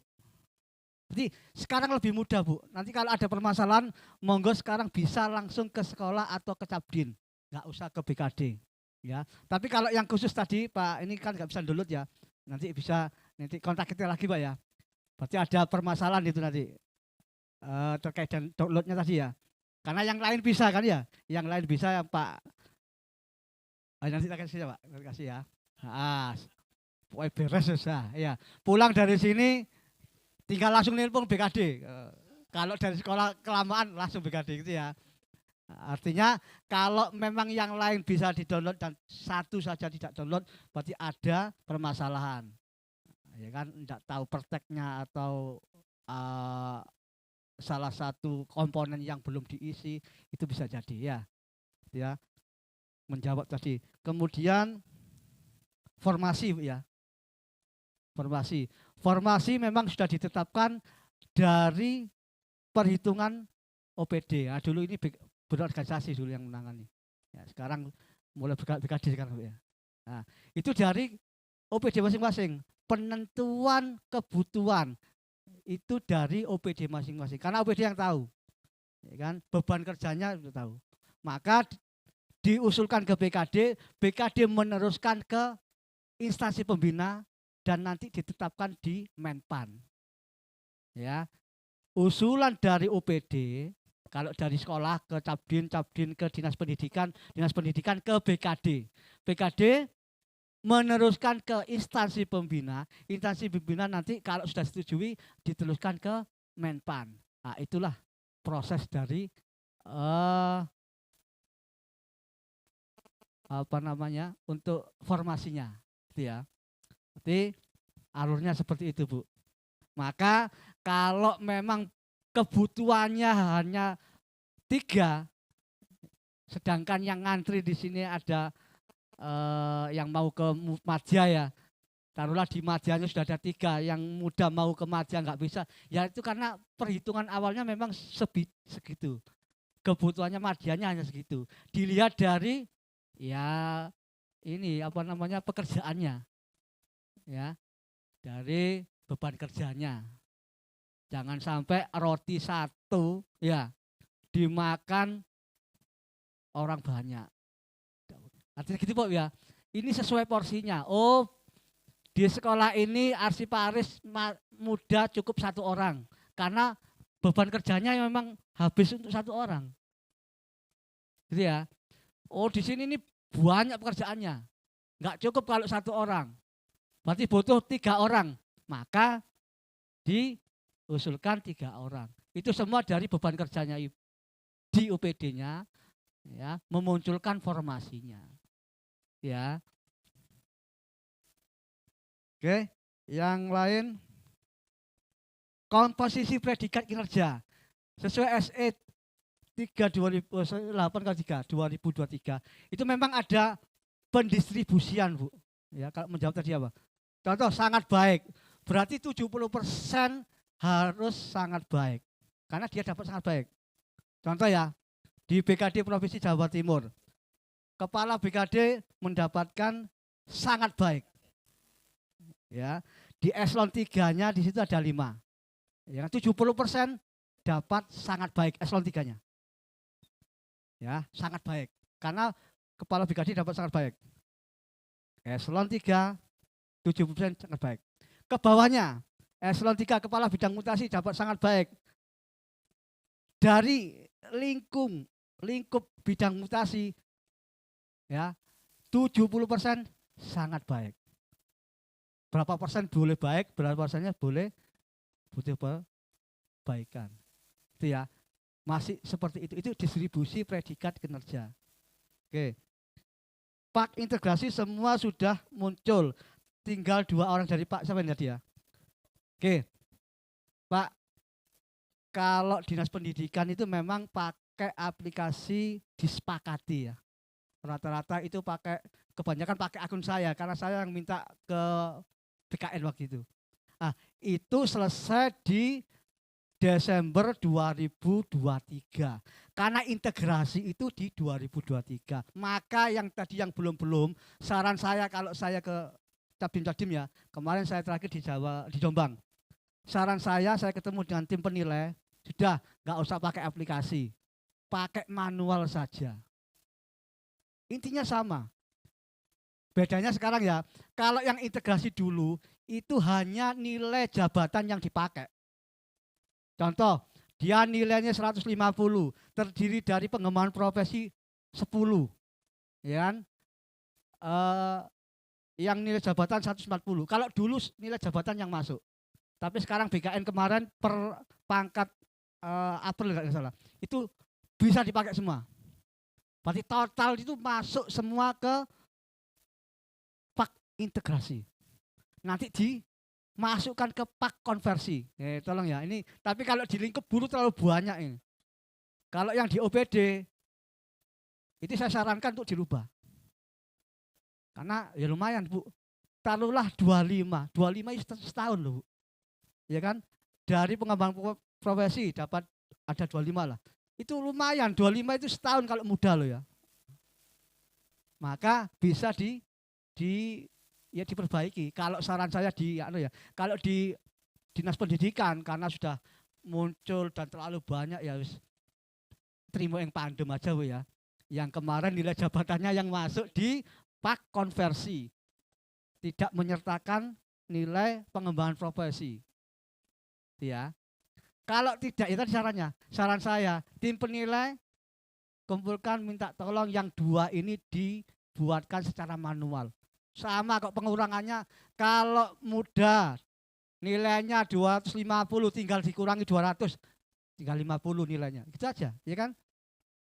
Jadi sekarang lebih mudah Bu. Nanti kalau ada permasalahan, monggo sekarang bisa langsung ke sekolah atau ke Cabdin, nggak usah ke BKD. Ya, tapi kalau yang khusus tadi Pak, ini kan nggak bisa download ya. Nanti bisa kontak kita lagi Pak ya. Berarti ada permasalahan itu nanti terkait dengan downloadnya tadi ya. Karena yang lain bisa kan ya, yang lain bisa ya Pak. Nanti kita kasih ya Pak, terima kasih ya. Pokoknya beres susah. Ya, pulang dari sini tinggal langsung nelpon BKD. Kalau dari sekolah kelamaan langsung BKD gitu ya. Artinya kalau memang yang lain bisa di-download dan satu saja tidak download, berarti ada permasalahan. Ya kan, enggak tahu perteknya atau salah satu komponen yang belum diisi, itu bisa jadi ya. Ya. Menjawab tadi. Kemudian formasi ya. Formasi memang sudah ditetapkan dari perhitungan OPD. Nah, dulu ini berorganisasi dulu yang menangani. Ya, sekarang mulai BKD sekarang ya. Nah, itu dari OPD masing-masing. Penentuan kebutuhan itu dari OPD masing-masing. Karena OPD yang tahu, ya kan, beban kerjanya itu tahu. Maka diusulkan ke BKD, BKD meneruskan ke instansi pembina dan nanti ditetapkan di Menpan. Ya, usulan dari OPD, kalau dari sekolah ke Cabdin, Cabdin ke Dinas Pendidikan ke BKD. BKD meneruskan ke instansi pembina nanti kalau sudah disetujui diteruskan ke Menpan. Nah, itulah proses dari untuk formasinya, gitu ya. Jadi alurnya seperti itu Bu. Maka kalau memang kebutuhannya hanya 3, sedangkan yang ngantri di sini ada yang mau ke Madya ya, taruhlah di Madyanya sudah ada 3, yang muda mau ke Madya nggak bisa, ya itu karena perhitungan awalnya memang segitu, kebutuhannya Madyanya hanya segitu. Dilihat dari ya ini pekerjaannya, ya, dari beban kerjanya. Jangan sampai roti 1 ya dimakan orang banyak. Artinya gitu Pak ya, ini sesuai porsinya. Oh, di sekolah ini arsiparis muda cukup 1 orang. Karena beban kerjanya memang habis untuk 1 orang. Gitu ya. Oh, di sini ini banyak pekerjaannya. Enggak cukup kalau 1 orang. Berarti butuh 3 orang. Maka diusulkan 3 orang. Itu semua dari beban kerjanya di UPD-nya ya, memunculkan formasinya. Ya. Oke, yang lain komposisi predikat kinerja sesuai SE 3/2008/3 2023 itu memang ada pendistribusian Bu. Ya, kalau menjawab tadi apa? Contoh sangat baik, berarti 70% harus sangat baik karena dia dapat sangat baik. Contoh ya, di BKD Provinsi Jawa Timur, kepala BKD mendapatkan sangat baik. Ya, di eselon 3-nya di situ ada 5. Ya, 70% dapat sangat baik eselon 3-nya. Ya, sangat baik. Karena kepala BKD dapat sangat baik. Eselon 3 70% sangat baik. Ke bawahnya eselon 3 kepala bidang mutasi dapat sangat baik. Dari lingkup bidang mutasi ya 70% sangat baik. Berapa persen boleh baik, berapa persennya boleh butuh perbaikan. Itu ya. Masih seperti itu. Itu distribusi predikat kinerja. Oke. Pak integrasi semua sudah muncul. Tinggal 2 orang dari Pak siapa yang tadi ya? Oke. Pak, kalau dinas pendidikan itu memang pakai aplikasi disepakati ya. Rata-rata itu kebanyakan pakai akun saya karena saya yang minta ke BKN waktu itu. Nah, itu selesai di Desember 2023. Karena integrasi itu di 2023. Maka yang tadi yang belum, saran saya kalau saya ke Capdim ya, kemarin saya terakhir di Jombang. Saran saya ketemu dengan tim penilai, sudah nggak usah pakai aplikasi, pakai manual saja. Intinya sama. Bedanya sekarang ya, kalau yang integrasi dulu itu hanya nilai jabatan yang dipakai. Contoh, dia nilainya 150, terdiri dari pengembangan profesi 10. Ya kan? Yang nilai jabatan 140. Kalau dulu nilai jabatan yang masuk. Tapi sekarang BKN kemarin per pangkat April nggak salah, itu bisa dipakai semua. Berarti total itu masuk semua ke pak integrasi. Nanti dimasukkan ke pak konversi. Tolong ya, ini tapi kalau di lingkup guru terlalu banyak ini. Kalau yang di OPD itu saya sarankan untuk dirubah. Karena ya lumayan Bu. Taruhlah 25 itu setahun loh Bu. Ya kan? Dari pengembangan profesi dapat ada 25 lah. Itu lumayan, 25 itu setahun kalau muda loh ya. Maka bisa diperbaiki. Kalau saran saya kalau di dinas pendidikan karena sudah muncul dan terlalu banyak ya wis terima yang pandem aja Bu ya. Yang kemarin nilai jabatannya yang masuk di pak konversi. Tidak menyertakan nilai pengembangan profesi. Ya. Kalau tidak, itu sarannya. Saran saya, tim penilai kumpulkan minta tolong yang 2 ini dibuatkan secara manual. Sama kok pengurangannya. Kalau muda nilainya 250 tinggal dikurangi 200, tinggal 50 nilainya. Gitu aja, ya kan?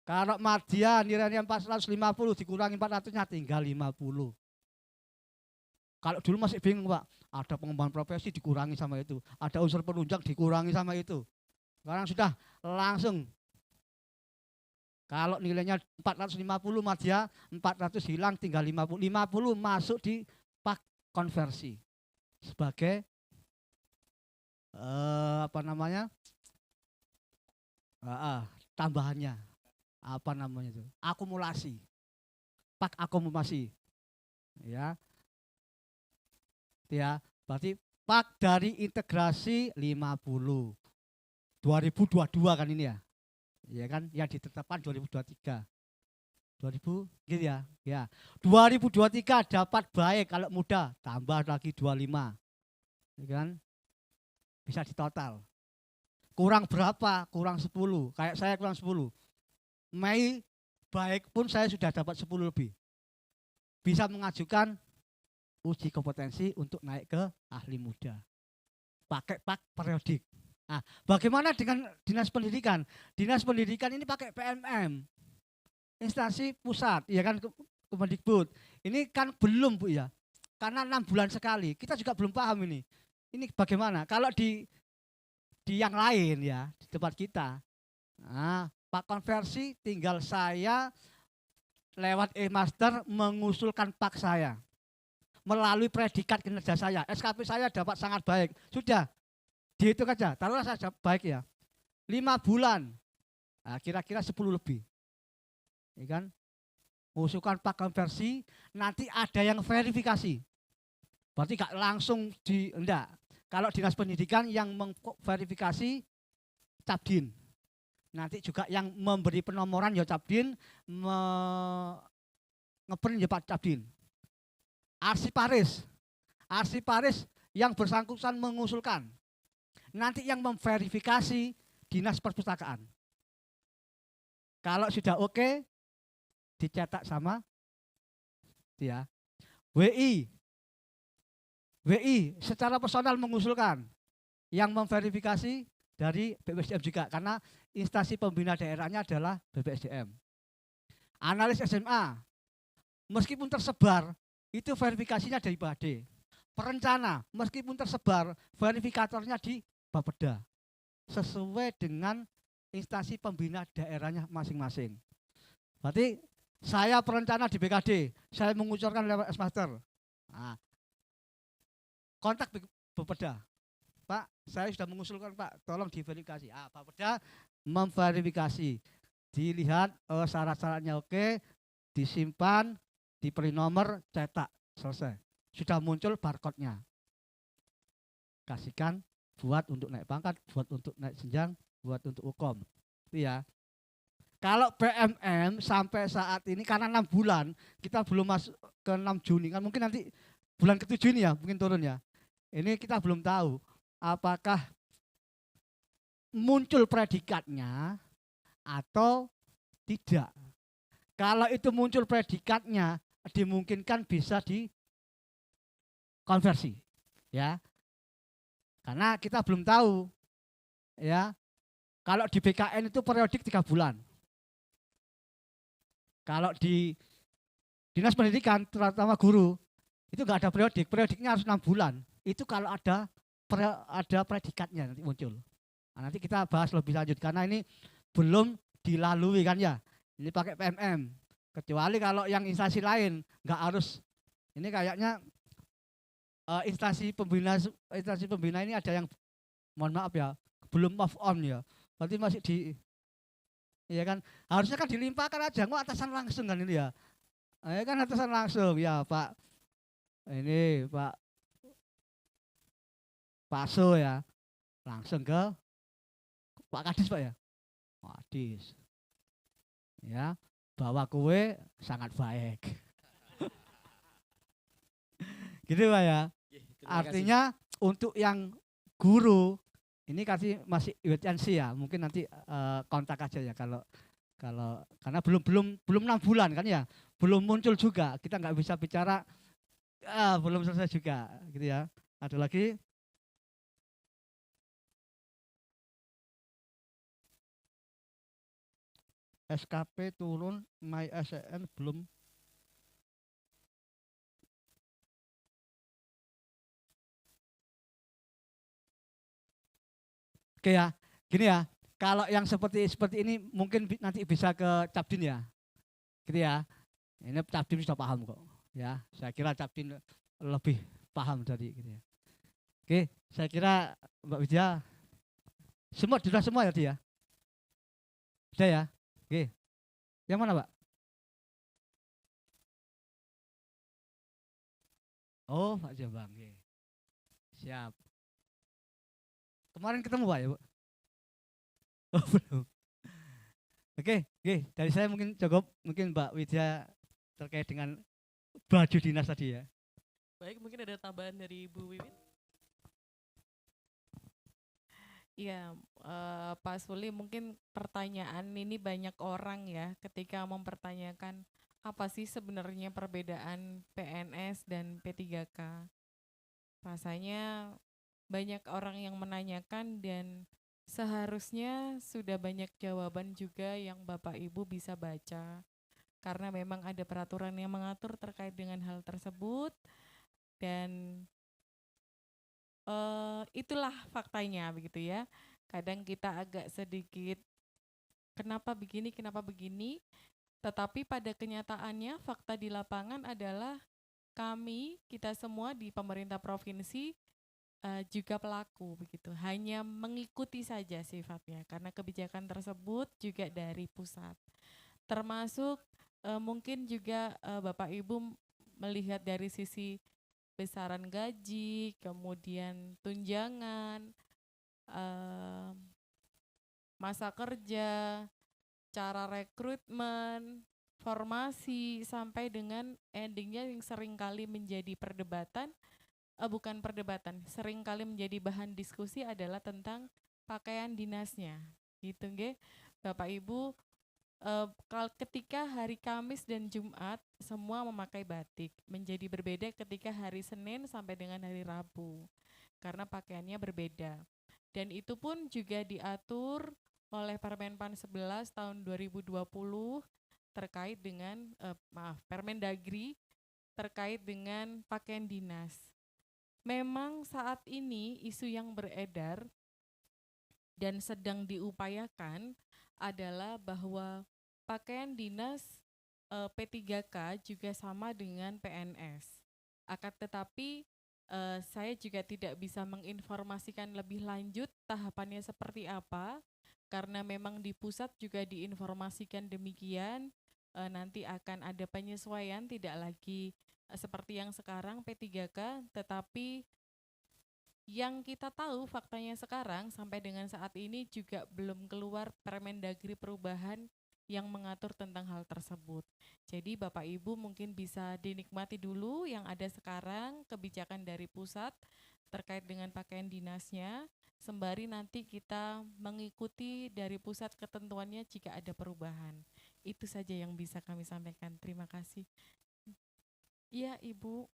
Kalau madya nilainya 450 dikurangi 400-nya tinggal 50. Kalau dulu masih bingung Pak, ada pengembangan profesi dikurangi sama itu, ada unsur penunjang dikurangi sama itu. Sekarang sudah langsung. Kalau nilainya 450 madya, 400 hilang tinggal 50. 50 masuk di pak konversi sebagai tambahannya. Akumulasi. Pak akumulasi. Ya. Ya, berarti pak dari integrasi 50. 2022 kan ini ya. Ya kan, yang ditetapkan 2023. 2000 gitu ya. Ya. 2023 dapat baik kalau muda, tambah lagi 25. Ya kan? Bisa ditotal. Kurang berapa? Kurang 10. Kayak saya kurang 10. Mei baik pun saya sudah dapat 10 lebih. Bisa mengajukan uji kompetensi untuk naik ke ahli muda. Pakai pak periodik. Nah, bagaimana dengan dinas pendidikan? Dinas pendidikan ini pakai PMM. Instansi pusat, ya kan Kemendikbud. Ini kan belum Bu ya. Karena 6 bulan sekali. Kita juga belum paham ini. Ini bagaimana? Kalau di yang lain ya, di tempat kita. Nah, pak konversi tinggal saya lewat e-master mengusulkan pak saya. Melalui predikat kinerja saya, SKP saya dapat sangat baik. Sudah, dihitung aja, taruhlah saya baik ya. 5 bulan, nah, kira-kira 10 lebih. Ya kan? Mengusulkan pak konversi, nanti ada yang verifikasi. Berarti gak langsung enggak. Kalau dinas pendidikan yang memverifikasi Capdin. Nanti juga yang memberi penomoran ya Capdin, ngeprint ya Pak Capdin. Arsiparis yang bersangkutan mengusulkan. Nanti yang memverifikasi dinas perpustakaan. Kalau sudah oke, dicetak sama dia. WI secara personal mengusulkan, yang memverifikasi dari BPSDM juga, karena instansi pembina daerahnya adalah BPSDM. Analis SMA, meskipun tersebar, itu verifikasinya dari Bade. Perencana, meskipun tersebar, verifikatornya di Bapeda, sesuai dengan instansi pembina daerahnya masing-masing. Berarti saya perencana di BKD, saya mengucurkan lewat S-Master. Nah, kontak Bapeda, Pak, saya sudah mengusulkan Pak, tolong diverifikasi. Bapeda memverifikasi, dilihat syarat-syaratnya oke, disimpan, diberi nomor, cetak, selesai. Sudah muncul barcode-nya. Kasihkan buat untuk naik pangkat, buat untuk naik jenjang, buat untuk ukom. Itu ya. Kalau PMM sampai saat ini karena 6 bulan, kita belum masuk ke 6 Juni, kan mungkin nanti bulan ke-7 ini ya, mungkin turun ya. Ini kita belum tahu apakah muncul predikatnya atau tidak. Kalau itu muncul predikatnya, dimungkinkan bisa dikonversi, ya. Karena kita belum tahu, ya. Kalau di BKN itu periodik 3 bulan. Kalau di Dinas Pendidikan, terutama guru, itu enggak ada periodik. Periodiknya harus 6 bulan. Itu kalau ada predikatnya nanti muncul. Nah, nanti kita bahas lebih lanjut karena ini belum dilalui kan ya. Ini pakai PMM. Kecuali kalau yang instansi lain enggak harus. Ini kayaknya instansi pembina ini ada yang, mohon maaf ya, belum move on ya. Berarti masih ya kan, harusnya kan dilimpahkan aja, kok atasan langsung kan ini ya. Kan atasan langsung ya Pak. Ini Pak So ya, langsung ke Pak Kadis Pak ya. Kadis. Ya, bahwa kue sangat baik. Gitu Pak ya. Artinya untuk yang guru ini masih wait and see ya, mungkin nanti kontak aja ya kalau karena belum 6 bulan kan ya, belum muncul juga, kita nggak bisa bicara belum selesai juga gitu ya. Ada lagi? SKP turun, MySCN belum. Oke ya, gini ya, kalau yang seperti ini mungkin nanti bisa ke Capdin ya, gitu ya. Ini Capdin sudah paham kok, ya. Saya kira Capdin lebih paham tadi, gitu ya. Oke, saya kira Mbak Widya, sudah semua ya dia. Sudah ya, oke. Yang mana Mbak? Oh, Pak Jambang, oke. Siap. Kemarin ketemu Pak ya Bu? Oh belum. Oke, dari saya mungkin cukup, mungkin Mbak Widya terkait dengan baju dinas tadi ya. Baik, mungkin ada tambahan dari Bu Wiwit. Iya, Pak Suli, mungkin pertanyaan ini banyak orang ya ketika mempertanyakan apa sih sebenarnya perbedaan PNS dan P3K. Rasanya banyak orang yang menanyakan dan seharusnya sudah banyak jawaban juga yang Bapak Ibu bisa baca. Karena memang ada peraturan yang mengatur terkait dengan hal tersebut dan itulah faktanya begitu ya. Kadang kita agak sedikit kenapa begini, tetapi pada kenyataannya fakta di lapangan adalah kita semua di pemerintah provinsi juga pelaku begitu. Hanya mengikuti saja sifatnya karena kebijakan tersebut juga dari pusat. Termasuk mungkin juga Bapak Ibu melihat dari sisi besaran gaji, kemudian tunjangan, masa kerja, cara rekrutmen, formasi, sampai dengan endingnya yang seringkali menjadi perdebatan, seringkali menjadi bahan diskusi adalah tentang pakaian dinasnya, gitu nggih. Bapak Ibu ketika hari Kamis dan Jumat semua memakai batik, menjadi berbeda ketika hari Senin sampai dengan hari Rabu karena pakaiannya berbeda. Dan itu pun juga diatur oleh Permenpan 11 tahun 2020 terkait dengan Permendagri terkait dengan pakaian dinas. Memang saat ini isu yang beredar dan sedang diupayakan adalah bahwa pakaian dinas P3K juga sama dengan PNS. Akan tetapi saya juga tidak bisa menginformasikan lebih lanjut tahapannya seperti apa, karena memang di pusat juga diinformasikan demikian, nanti akan ada penyesuaian, tidak lagi seperti yang sekarang P3K, tetapi yang kita tahu faktanya sekarang sampai dengan saat ini juga belum keluar Permendagri perubahan yang mengatur tentang hal tersebut. Jadi Bapak Ibu mungkin bisa dinikmati dulu yang ada sekarang kebijakan dari pusat terkait dengan pakaian dinasnya, sembari nanti kita mengikuti dari pusat ketentuannya jika ada perubahan. Itu saja yang bisa kami sampaikan. Terima kasih. Iya, Ibu.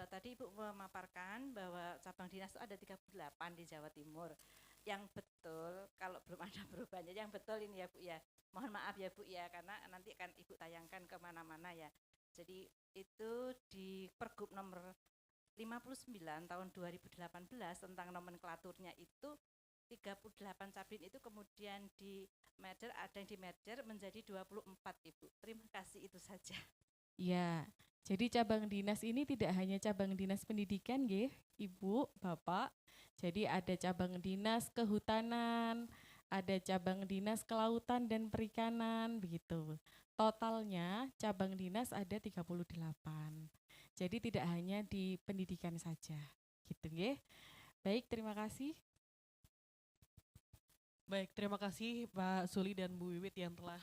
Tadi Ibu memaparkan bahwa cabang dinas itu ada 38 di Jawa Timur. Yang betul, kalau belum ada perubahannya, yang betul ini ya Bu ya. Mohon maaf ya Bu ya, karena nanti akan Ibu tayangkan kemana-mana ya. Jadi itu di Pergub nomor 59 tahun 2018 tentang nomenklaturnya itu 38 cabin itu kemudian di merger, ada yang di merger menjadi 24 Ibu. Terima kasih, itu saja. Ya, jadi cabang dinas ini tidak hanya cabang dinas pendidikan nggih, Ibu, Bapak. Jadi ada cabang dinas kehutanan, ada cabang dinas kelautan dan perikanan begitu. Totalnya cabang dinas ada 38. Jadi tidak hanya di pendidikan saja. Gitu nggih. Baik, terima kasih. Baik, terima kasih Pak Suli dan Bu Wiwit yang telah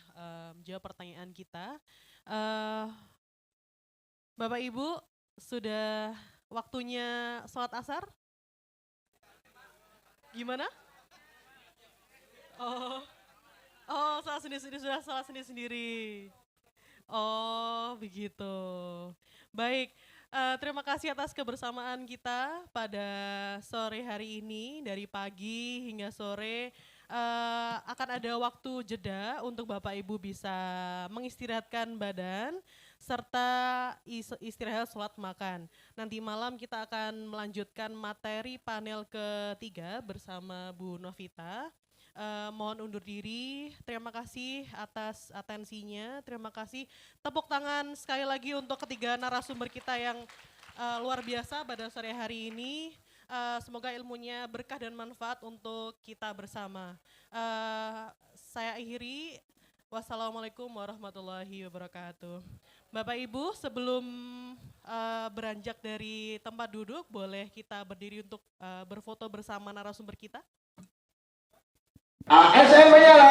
menjawab pertanyaan kita. Bapak Ibu, sudah waktunya sholat asar? Gimana? Oh, salah sendiri, sudah salah sendiri. Oh, begitu. Baik, terima kasih atas kebersamaan kita pada sore hari ini, dari pagi hingga sore. Akan ada waktu jeda untuk Bapak Ibu bisa mengistirahatkan badan serta istirahat sholat makan. Nanti malam kita akan melanjutkan materi panel ketiga bersama Bu Novita. Mohon undur diri. Terima kasih atas atensinya. Terima kasih. Tepuk tangan sekali lagi untuk ketiga narasumber kita yang luar biasa pada sore hari ini. Semoga ilmunya berkah dan manfaat untuk kita bersama. Saya akhiri. Wassalamualaikum warahmatullahi wabarakatuh. Bapak Ibu, sebelum beranjak dari tempat duduk, boleh kita berdiri untuk berfoto bersama narasumber kita? ASN menyala.